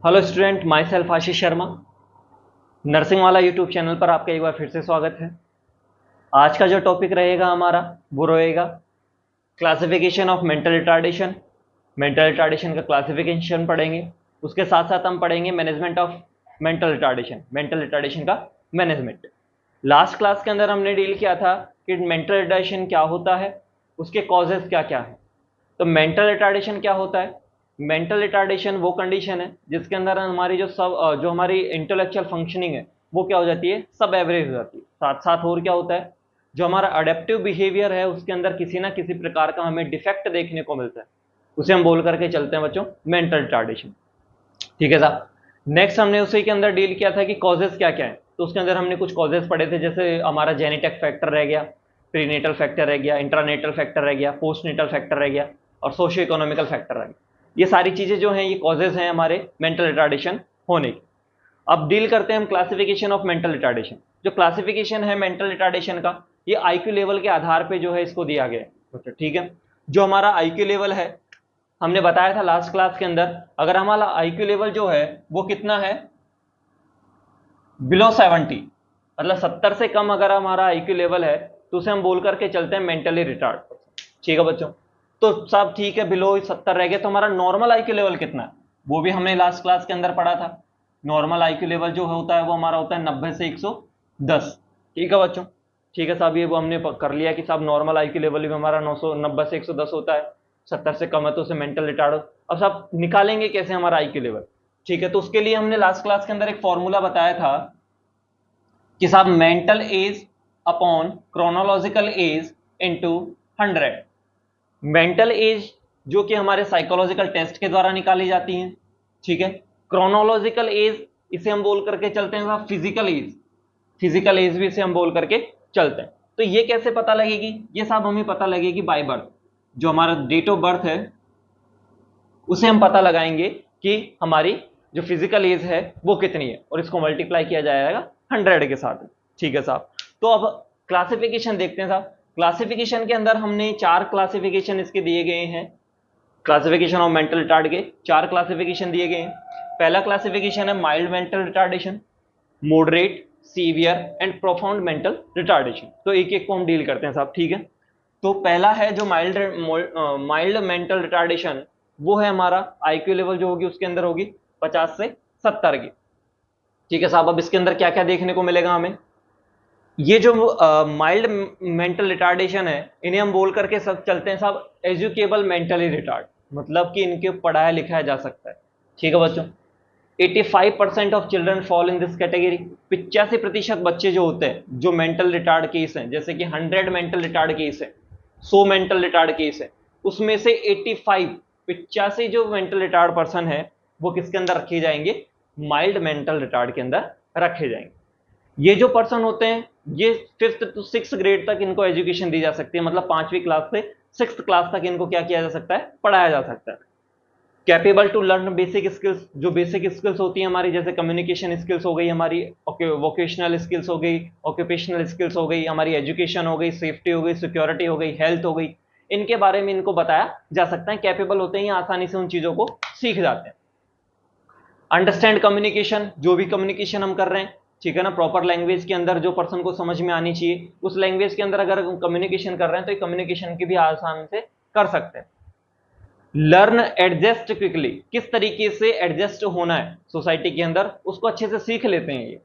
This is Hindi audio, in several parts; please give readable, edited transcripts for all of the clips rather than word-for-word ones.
Hello student, my self Ashish Sharma. Nursing वाला यूट्यूब चैनल पर आपका एक बार फिर से स्वागत है। आज का जो टॉपिक रहेगा हमारा वो रहेगा classification of mental retardation. Mental retardation का क्लासिफिकेशन पढ़ेंगे, उसके साथ साथ हम पढ़ेंगे management of mental retardation, mental retardation का मैनेजमेंट। लास्ट क्लास के अंदर हमने डील किया था कि मेंटल रिटार्डेशन क्या होता है, उसके कॉजेज क्या क्या है। तो मेंटल रिटार्डेशन क्या होता है? मेंटल रिटार्डेशन वो कंडीशन है जिसके अंदर हमारी जो हमारी इंटेलेक्चुअल फंक्शनिंग है वो क्या हो जाती है, सब एवरेज हो जाती है। साथ साथ और क्या होता है, जो हमारा अडेप्टिव बिहेवियर है उसके अंदर किसी ना किसी प्रकार का हमें डिफेक्ट देखने को मिलता है, उसे हम बोल करके चलते हैं बच्चों मेंटल रिटार्डेशन। ठीक है साहब। नेक्स्ट हमने उसी के अंदर डील किया था कि कॉजेज क्या क्या है। तो उसके अंदर हमने कुछ कॉजेज पढ़े थे, जैसे हमारा जेनेटिक फैक्टर रह गया, प्रीनेटल फैक्टर रह गया, इंट्रानेटल फैक्टर रह गया, पोस्टनेटल फैक्टर रह गया और सोशियो इकोनॉमिकल फैक्टर रह गया। ये सारी चीजें जो हैं ये कॉजेज हैं हमारे मेंटल रिटार्डेशन होने की। अब डील करते हैं हम क्लासिफिकेशन ऑफ मेंटल रिटार्डेशन। जो क्लासिफिकेशन है मेंटल रिटार्डेशन का, ये आईक्यू लेवल के आधार पे जो है इसको दिया गया है। ठीक है, जो हमारा आईक्यू लेवल है, हमने बताया था लास्ट क्लास के अंदर, अगर हमारा आईक्यू लेवल जो है वो कितना है, बिलो 70, मतलब 70 से कम अगर हमारा आईक्यू लेवल है तो उसे हम बोल करके चलते हैं मेंटली रिटार्ड। ठीक है बच्चों, तो सब ठीक है, बिलो 70 रह गए। तो हमारा नॉर्मल आईक्यू लेवल कितना है वो भी हमने लास्ट क्लास के अंदर पढ़ा था। नॉर्मल आईक्यू लेवल जो होता है वो हमारा होता है 90 से 110। ठीक है बच्चों, ठीक है साहब, ये वो हमने कर लिया कि साहब नॉर्मल आईक्यू लेवल भी हमारा 990 से 110 होता है, 70 से कम है तो उसे मेंटल रिटार्ड। अब साहब निकालेंगे कैसे हमारा आईक्यू लेवल? ठीक है, तो उसके लिए हमने लास्ट क्लास के अंदर एक फॉर्मूला बताया था कि साहब mental as upon chronological age into 100। Mental as जो कि हमारे साइकोलॉजिकल टेस्ट के द्वारा निकाली जाती है। ठीक है, क्रोनोलॉजिकल एज इसे हम बोल करके चलते हैं साहब फिजिकल एज, फिजिकल एज भी इसे हम बोल करके चलते हैं। तो ये कैसे पता लगेगी? ये साहब हमें पता लगेगी बाय बर्थ। जो हमारा डेट ऑफ बर्थ है उसे हम पता लगाएंगे कि हमारी जो फिजिकल एज है वो कितनी है और इसको मल्टीप्लाई किया जाएगा 100 के साथ। ठीक है साहब, तो अब क्लासिफिकेशन देखते हैं साहब। क्लासिफिकेशन के अंदर हमने 4 क्लासिफिकेशन इसके दिए गए हैं। क्लासिफिकेशन ऑफ मेंटल रिटार्ड के 4 क्लासिफिकेशन दिए गए हैं। पहला क्लासिफिकेशन है mild mental retardation, moderate, severe and profound mental retardation. तो एक एक को हम डील करते हैं साहब। ठीक है, तो पहला है जो माइल्ड मेंटल रिटार्डेशन, वो है हमारा आईक्यू लेवल जो होगी उसके अंदर होगी 50 से 70 की। ठीक है साहब, अब इसके अंदर क्या क्या देखने को मिलेगा हमें? ये जो माइल्ड मेंटल रिटार्डेशन है इन्हें हम बोल करके सब चलते हैं साहब एजुकेबल मेंटली रिटार्ड, मतलब कि इनके पढ़ाया लिखाया जा सकता है। ठीक है बच्चों, 85% of children fall in this category. 85% बच्चे जो होते हैं जो मेंटल रिटार्ड केस हैं, जैसे कि 100 मेंटल रिटार्ड केस है, 100 मेंटल रिटार्ड केस है, उसमें से 85 जो मेंटल रिटार्ड पर्सन है वो किसके अंदर रखे जाएंगे? माइल्ड मेंटल रिटार्ड के अंदर रखे जाएंगे। ये जो पर्सन होते हैं ये 5th to 6th ग्रेड तक इनको एजुकेशन दी जा सकती है, मतलब 5वीं क्लास से 6th क्लास तक इनको क्या किया जा सकता है? पढ़ाया जा सकता है। Capable to learn basic skills, जो बेसिक स्किल्स होती है हमारी, जैसे कम्युनिकेशन स्किल्स हो गई हमारी, वोकेशनल स्किल्स हो गई, ऑक्यूपेशनल स्किल्स हो गई हमारी, एजुकेशन हो गई, सेफ्टी हो गई, सिक्योरिटी हो गई, हेल्थ हो गई, इनके बारे में इनको बताया जा सकता है। कैपेबल होते हैं, आसानी से उन चीजों को सीख जाते हैं। अंडरस्टैंड कम्युनिकेशन, जो भी कम्युनिकेशन हम कर रहे हैं, ठीक है ना, प्रॉपर लैंग्वेज के अंदर जो पर्सन को समझ में आनी चाहिए उस लैंग्वेज के अंदर अगर कम्युनिकेशन कर रहे हैं तो कम्युनिकेशन की भी आसान से कर सकते हैं। लर्न एडजस्ट क्विकली, किस तरीके से एडजस्ट होना है सोसाइटी के अंदर उसको अच्छे से सीख लेते हैं ये।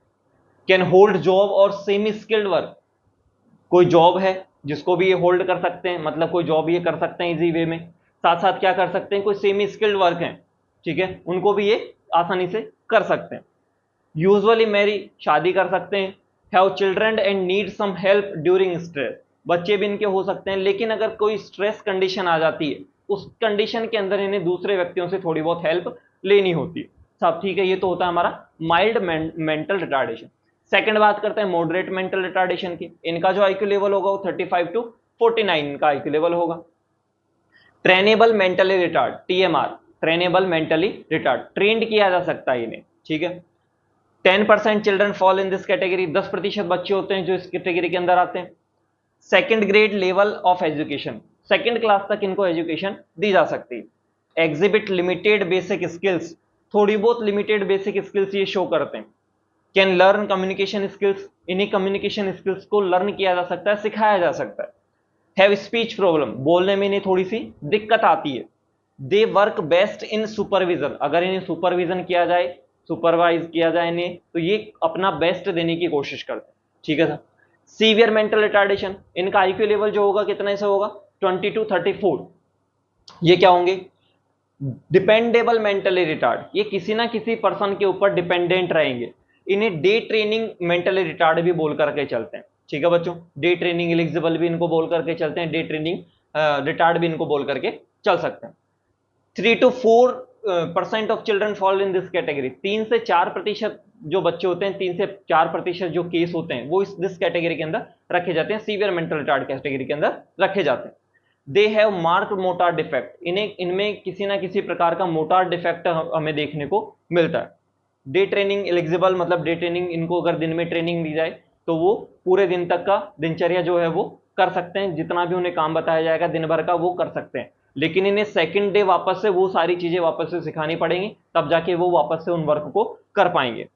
कैन होल्ड जॉब और सेमी स्किल्ड वर्क, कोई जॉब है जिसको भी ये होल्ड कर सकते हैं, मतलब कोई जॉब ये कर सकते हैं इजी वे में। साथ साथ क्या कर सकते हैं, कोई सेमी स्किल्ड वर्क है, ठीक है, उनको भी ये आसानी से कर सकते हैं। यूजुअली मैरी, शादी कर सकते हैं। Have children and need some help during stress, बच्चे भी इनके हो सकते हैं, लेकिन अगर कोई स्ट्रेस कंडीशन आ जाती है उस कंडीशन के अंदर इन्हें दूसरे व्यक्तियों से थोड़ी बहुत हेल्प लेनी होती है। सब ठीक है, ये तो होता है हमारा माइल्ड मेंटल रिटार्डेशन। सेकंड बात करते हैं मॉडरेट मेंटल रिटार्डेशन की। इनका जो आईक्यू लेवल होगा वो 35 to 49 इनका आईक्यू लेवल होगा। Trainable mentally retard, TMR, trainable mentally retard, trend किया जा सकता है इन्हें। ठीक है, 10% children fall in this category, 10% बच्चे होते हैं जो इस कैटेगरी के अंदर आते हैं। Second grade level of education, second class तक इनको एजुकेशन दी जा सकती है। एग्जिबिट लिमिटेड बेसिक स्किल्स, थोड़ी बहुत लिमिटेड बेसिक स्किल्स ये शो करते हैं। कैन लर्न कम्युनिकेशन स्किल्स, इन्हीं कम्युनिकेशन स्किल्स को लर्न किया जा सकता है, सिखाया जा सकता है। हैव स्पीच प्रॉब्लम, बोलने में इन्हें थोड़ी सी दिक्कत आती है। They work best in supervision, अगर इन्हें सुपरविजन किया जाए, सुपरवाइज किया जाए इन्हें, तो ये अपना बेस्ट देने की कोशिश करते हैं। ठीक है सर। सीवियर मेंटल रिटार्डेशन, इनका आईक्यू लेवल जो होगा कितने से होगा, 20 to 34। ये क्या होंगे, डिपेंडेबल मेंटली रिटार्ड, ये किसी ना किसी पर्सन के ऊपर डिपेंडेंट रहेंगे। इन्हें डे ट्रेनिंग मेंटली रिटार्ड भी बोल करके चलते हैं। ठीक है बच्चों, डे ट्रेनिंग एलिजिबल भी इनको बोल करके चलते हैं, डे ट्रेनिंग रिटार्ड भी इनको बोल करके चल सकते हैं। 3 to 4% of children fall in this category, 3 से 4% जो बच्चे होते हैं, 3 से 4% जो केस होते हैं वो इस दिस कैटेगरी के अंदर रखे जाते हैं, सीवियर मेंटल रिटार्ड कैटेगरी के अंदर रखे जाते हैं। They have marked motor defect, इनमें किसी ना किसी प्रकार का मोटार डिफेक्ट हमें देखने को मिलता है। डे ट्रेनिंग एलिजिबल, मतलब डे ट्रेनिंग, इनको अगर दिन में ट्रेनिंग दी जाए तो वो पूरे दिन तक का दिनचर्या जो है वो कर सकते हैं, जितना भी उन्हें काम बताया जाएगा दिन भर का वो कर सकते हैं। लेकिन इन्हें सेकंड डे वापस से वो सारी चीजें वापस से सिखानी पड़ेंगी, तब जाके वो वापस से उन वर्क को कर पाएंगे।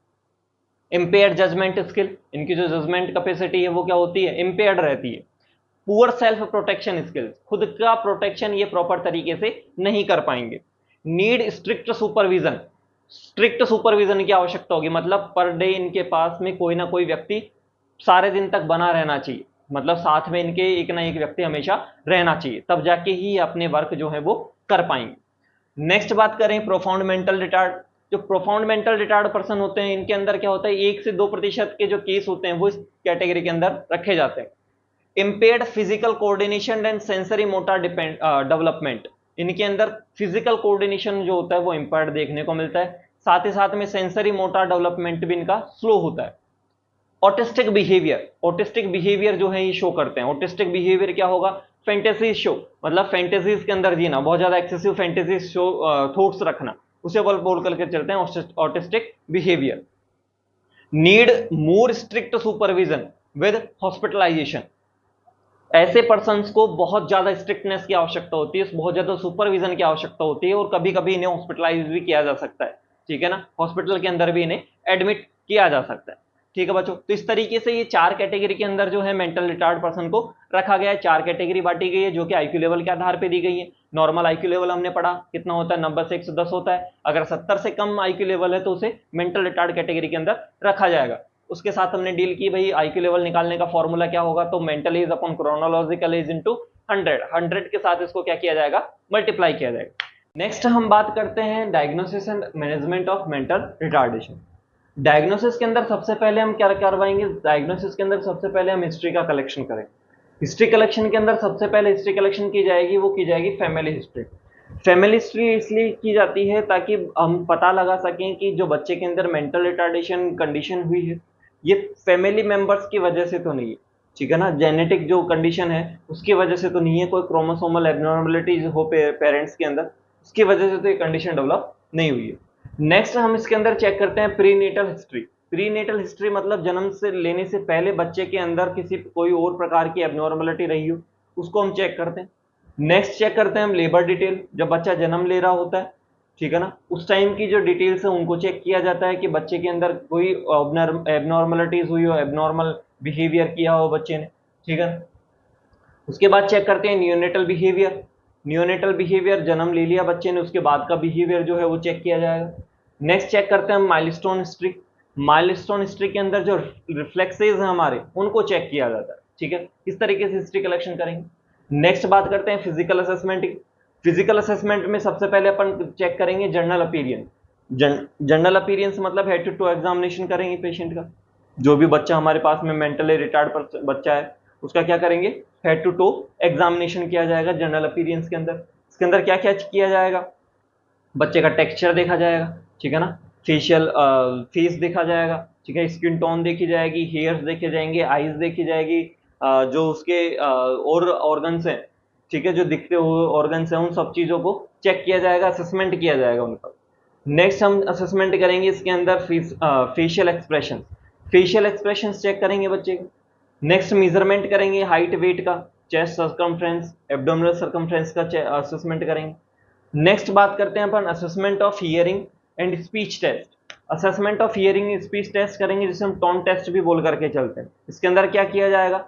इंपेयर्ड जजमेंट स्किल, इनकी जो जजमेंट कैपेसिटी है वो क्या होती है, इंपेयर्ड रहती है। पुअर सेल्फ प्रोटेक्शन स्किल्स, खुद का प्रोटेक्शन ये प्रॉपर तरीके से नहीं कर पाएंगे। Need strict supervision, strict supervision की आवश्यकता होगी, मतलब पर डे इनके पास में कोई ना कोई व्यक्ति सारे दिन तक बना रहना चाहिए, मतलब साथ में इनके एक ना एक व्यक्ति हमेशा रहना चाहिए, तब जाके ही अपने वर्क जो है वो कर पाएंगे। नेक्स्ट बात करें प्रोफाउंड मेंटल रिटार्ड, जो प्रोफाउंड मेंटल रिटार्ड पर्सन होते हैं इनके अंदर क्या होता है, 1 से 2% के जो केस होते हैं वो इस कैटेगरी के अंदर रखे जाते हैं। Impaired physical coordination and sensory motor development, इनके अंदर फिजिकल कोऑर्डिनेशन जो होता है वो इंपेयर्ड देखने को मिलता है, साथ ही साथ में सेंसरी मोटर डेवलपमेंट भी इनका स्लो होता है। ऑटिस्टिक बिहेवियर, ऑटिस्टिक बिहेवियर जो है ये शो करते हैं। ऑटिस्टिक बिहेवियर क्या होगा, फैंटेसीज शो, मतलब फैंटेसीज के अंदर जीना, बहुत ज्यादा एक्सेसिव फैंटेसीज शो, थॉट्स रखना, उसे बोल करके चलते हैं autistic behaviour. Need more strict supervision with hospitalisation, ऐसे पर्सन्स को बहुत ज्यादा स्ट्रिक्टनेस की आवश्यकता होती है, बहुत ज्यादा सुपरविजन की आवश्यकता होती है, और कभी कभी इन्हें हॉस्पिटलाइज भी किया जा सकता है। ठीक है ना, हॉस्पिटल के अंदर भी इन्हें एडमिट किया जा सकता है। ठीक है बच्चों, तो इस तरीके से ये 4 कैटेगरी के अंदर जो है मेंटल रिटार्ड पर्सन को रखा गया है। 4 कैटेगरी बांटी गई है जो कि आईक्यू लेवल के आधार पर दी गई है। नॉर्मल आईक्यू लेवल हमने पढ़ा कितना होता है, 90 से 110 होता है। अगर 70 से कम आईक्यू लेवल है तो उसे मेंटल रिटार्ड कैटेगरी के अंदर रखा जाएगा। उसके साथ हमने डील की भाई आईक्यू लेवल निकालने का फॉर्मूला क्या होगा, तो mental as upon chronological age into 100 के साथ इसको क्या किया जाएगा, मल्टीप्लाई किया जाएगा। नेक्स्ट हम बात करते हैं diagnosis and management of mental retardation. Diagnosis के अंदर सबसे पहले हम क्या करवाएंगे, डायग्नोसिस के अंदर सबसे पहले हम हिस्ट्री का कलेक्शन करेंगे। हिस्ट्री कलेक्शन के अंदर सबसे पहले हिस्ट्री कलेक्शन की जाएगी, वो की जाएगी फैमिली हिस्ट्री। फैमिली हिस्ट्री इसलिए की जाती है ताकि हम पता लगा सकें कि जो बच्चे के अंदर मेंटल रिटार्डेशन कंडीशन हुई है ये फैमिली मेंबर्स की वजह से तो नहीं है। ठीक है ना, जेनेटिक जो कंडीशन है उसकी वजह से तो नहीं है, कोई क्रोमोसोमल एब्नॉर्मलिटीज हो पेरेंट्स के अंदर, उसकी वजह से तो ये कंडीशन डेवलप नहीं हुई है। नेक्स्ट हम इसके अंदर चेक करते हैं प्रीनेटल हिस्ट्री। प्रीनेटल हिस्ट्री मतलब जन्म से लेने से पहले बच्चे के अंदर किसी कोई और प्रकार की एब्नॉर्मलिटी रही हो, उसको हम चेक करते हैं। नेक्स्ट चेक करते हैं हम लेबर डिटेल, जब बच्चा जन्म ले रहा होता है, ठीक है ना, उस टाइम की जो डिटेल्स है उनको चेक किया जाता है कि बच्चे के अंदर कोई एब्नॉर्मलिटीज हुई हो, एब्नॉर्मल बिहेवियर किया हो बच्चे ने। ठीक है, उसके बाद चेक करते हैं नियोनेटल बिहेवियर। नियोनेटल बिहेवियर जन्म ले लिया बच्चे ने, उसके बाद का बिहेवियर जो है वो चेक किया जाएगा। नेक्स्ट चेक करते हैं हम माइलस्टोन हिस्ट्री। माइलस्टोन हिस्ट्री के अंदर जो रिफ्लेक्सेस हैं हमारे उनको चेक किया जाता है। ठीक है, इस तरीके से हिस्ट्री कलेक्शन करेंगे। नेक्स्ट बात करते हैं फिजिकल असेसमेंट की। फिजिकल असेसमेंट में सबसे पहले अपन चेक करेंगे जनरल अपीयरेंस। जनरल अपीयरेंस मतलब हेड टू टो एग्जामिनेशन करेंगे पेशेंट का। जो भी बच्चा हमारे पास में मेंटली रिटार्ड बच्चा है उसका क्या करेंगे, हेड टू टो एग्जामिनेशन किया जाएगा जनरल अपीयरेंस के अंदर। इसके अंदर क्या क्या किया जाएगा, बच्चे का टेक्सचर देखा जाएगा, ठीक है ना, फेशियल फेस देखा जाएगा, ठीक है, स्किन टोन देखी जाएगी, हेयर्स देखे जाएंगे, आईज देखी जाएगी, जो उसके और ऑर्गन्स हैं, ठीक है, जो दिखते हुए ऑर्गन्स हैं, उन सब चीज़ों को चेक किया जाएगा, असेसमेंट किया जाएगा उनका। नेक्स्ट हम असेसमेंट करेंगे इसके अंदर facial expression. Facial expression check करेंगे बच्चे के। नेक्स्ट मेजरमेंट करेंगे हाइट वेट का, चेस्ट सर्कमफ्रेंस, एब्डोमिनल सर्कमफ्रेंस का असेसमेंट करेंगे। नेक्स्ट बात करते हैं अपन assessment of hearing and speech test. Assessment of hearing speech test करेंगे जिसे हम टोन टेस्ट भी बोल करके चलते हैं। इसके अंदर क्या किया जाएगा,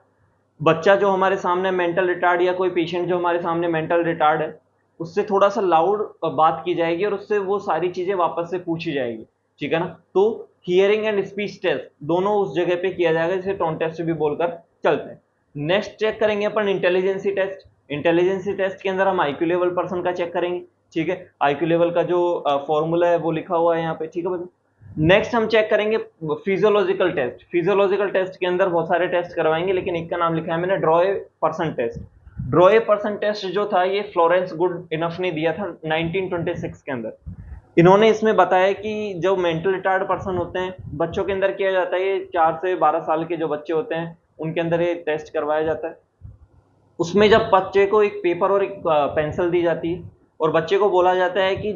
बच्चा जो हमारे सामने मेंटल रिटार्ड या कोई पेशेंट जो हमारे सामने मेंटल रिटार्ड है, उससे थोड़ा सा लाउड बात की जाएगी और उससे वो सारी चीजें वापस से पूछी जाएगी, ठीक है ना। तो हियरिंग एंड स्पीच टेस्ट दोनों उस जगह पे किया जाएगा जिसे टोन टेस्ट भी बोलकर चलते हैं। नेक्स्ट चेक करेंगे अपन इंटेलिजेंसी टेस्ट। इंटेलिजेंसी टेस्ट के अंदर हम आईक्यू लेवल पर्सन का चेक करेंगे, ठीक है। आईक्यू लेवल का जो फॉर्मूला है वो लिखा हुआ है यहाँ पे, ठीक है बच्चों। नेक्स्ट हम चेक करेंगे फिजियोलॉजिकल टेस्ट। फिजियोलॉजिकल टेस्ट के अंदर बहुत सारे टेस्ट करवाएंगे, लेकिन एक का नाम लिखा है मैंने, draw a person test. Draw a person test जो था ये फ्लोरेंस गुड इनफ ने दिया था 1926 के अंदर। इन्होंने इसमें बताया कि जो मेंटल रिटार्ड पर्सन होते हैं बच्चों के अंदर किया जाता है, ये 4 से 12 साल के जो बच्चे होते हैं उनके अंदर ये टेस्ट करवाया जाता है। उसमें जब बच्चे को एक पेपर और एक पेंसिल दी जाती है और बच्चे को बोला जाता है कि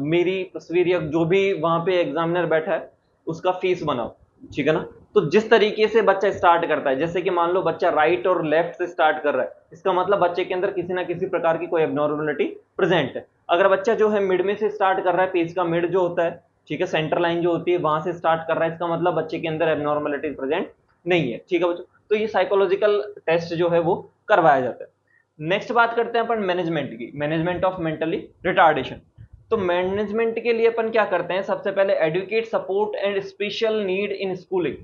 मेरी तस्वीर या जो भी वहां पे एग्जामिनर बैठा है उसका फेस बनाओ, ठीक है ना। तो जिस तरीके से बच्चा स्टार्ट करता है, जैसे कि मान लो बच्चा राइट और लेफ्ट से स्टार्ट कर रहा है, इसका मतलब बच्चे के अंदर किसी ना किसी प्रकार की कोई एबनॉर्मलिटी प्रेजेंट है। अगर बच्चा जो है मिड में से स्टार्ट कर रहा है, पेज का मिड जो होता है, ठीक है, सेंटर लाइन जो होती है वहां से स्टार्ट कर रहा है, इसका मतलब बच्चे के अंदर एबनॉर्मलिटी प्रेजेंट नहीं है, ठीक है बच्चों। तो ये साइकोलॉजिकल टेस्ट जो है वो करवाया जाता है। नेक्स्ट बात करते हैं अपन मैनेजमेंट की, मैनेजमेंट ऑफ मेंटली रिटार्डेशन। तो मैनेजमेंट के लिए अपन क्या करते हैं, सबसे पहले educate support and special need in schooling.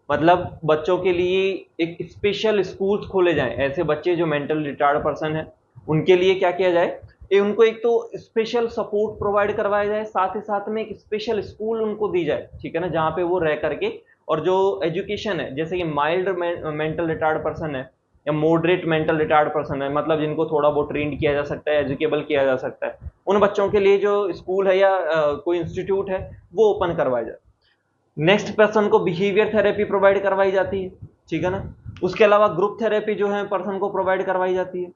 मतलब बच्चों के लिए एक स्पेशल स्कूल्स खोले जाएं, ऐसे बच्चे जो मेंटल रिटार्ड पर्सन है उनके लिए क्या किया जाए, उनको एक तो स्पेशल सपोर्ट प्रोवाइड करवाया जाए, साथ ही साथ में एक स्पेशल स्कूल उनको दी जाए, ठीक है ना, जहाँ पे वो रह करके और जो एजुकेशन है, जैसे कि माइल्ड मेंटल रिटार्ड पर्सन है या मॉडरेट मेंटल रिटार्ड पर्सन है, मतलब जिनको थोड़ा बहुत ट्रेंड किया जा सकता है, एजुकेबल किया जा सकता है, उन बच्चों के लिए जो स्कूल है या कोई इंस्टीट्यूट है वो ओपन करवाया जाए। नेक्स्ट पर्सन को बिहेवियर थेरेपी प्रोवाइड करवाई जाती है, ठीक है ना। उसके अलावा ग्रुप थेरेपी जो है पर्सन को प्रोवाइड करवाई जाती है।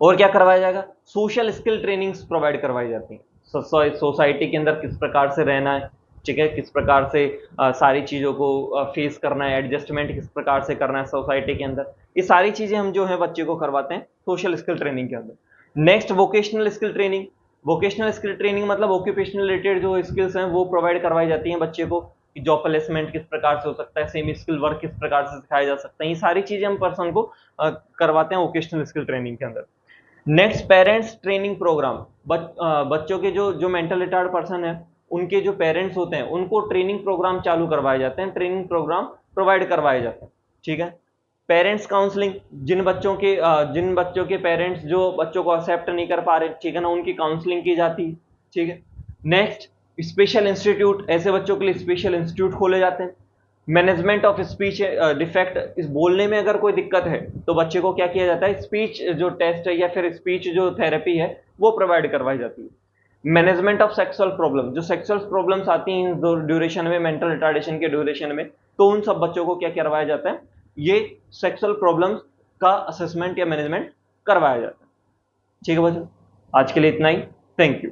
और क्या करवाया जाएगा, सोशल स्किल ट्रेनिंग्स प्रोवाइड करवाई जाती है, सोसाइटी के अंदर किस प्रकार से रहना है, ठीक है, किस प्रकार से सारी चीज़ों को फेस करना है, एडजस्टमेंट किस प्रकार से करना है सोसाइटी के अंदर, ये सारी चीज़ें हम जो है बच्चे को करवाते हैं सोशल स्किल ट्रेनिंग के अंदर। Next vocational skill training. Vocational skill training मतलब ऑक्यूपेशनल रिलेटेड जो स्किल्स हैं वो प्रोवाइड करवाई जाती हैं बच्चे को, कि जॉब प्लेसमेंट किस प्रकार से हो सकता है, सेमी स्किल वर्क किस प्रकार से सिखाया जा सकता है, ये सारी चीज़ें हम पर्सन को करवाते हैं वोकेशनल स्किल ट्रेनिंग के अंदर। Next parents training programme. बच्चों के जो जो मेंटल रिटार्ड पर्सन है उनके जो पेरेंट्स होते हैं उनको ट्रेनिंग प्रोग्राम चालू करवाए जाते हैं, ट्रेनिंग प्रोग्राम प्रोवाइड करवाए जाते हैं, ठीक है। पेरेंट्स काउंसलिंग, जिन बच्चों के पेरेंट्स जो बच्चों को एक्सेप्ट नहीं कर पा रहे, ठीक है ना, उनकी काउंसलिंग की जाती है, ठीक है। नेक्स्ट स्पेशल इंस्टीट्यूट, ऐसे बच्चों के लिए स्पेशल इंस्टीट्यूट खोले जाते हैं। मैनेजमेंट ऑफ स्पीच डिफेक्ट, इस बोलने में अगर कोई दिक्कत है तो बच्चे को क्या किया जाता है, स्पीच जो टेस्ट है या फिर स्पीच जो थेरेपी है वो प्रोवाइड करवाई जाती है। मैनेजमेंट ऑफ सेक्सुअल प्रॉब्लम, जो सेक्सुअल प्रॉब्लम्स आती हैं ड्यूरेशन में, मेंटल रिटार्डेशन के ड्यूरेशन में, तो उन सब बच्चों को क्या करवाया जाता है, ये सेक्सुअल प्रॉब्लम्स का असेसमेंट या मैनेजमेंट करवाया जाता है, ठीक है बच्चों। आज के लिए इतना ही, थैंक यू।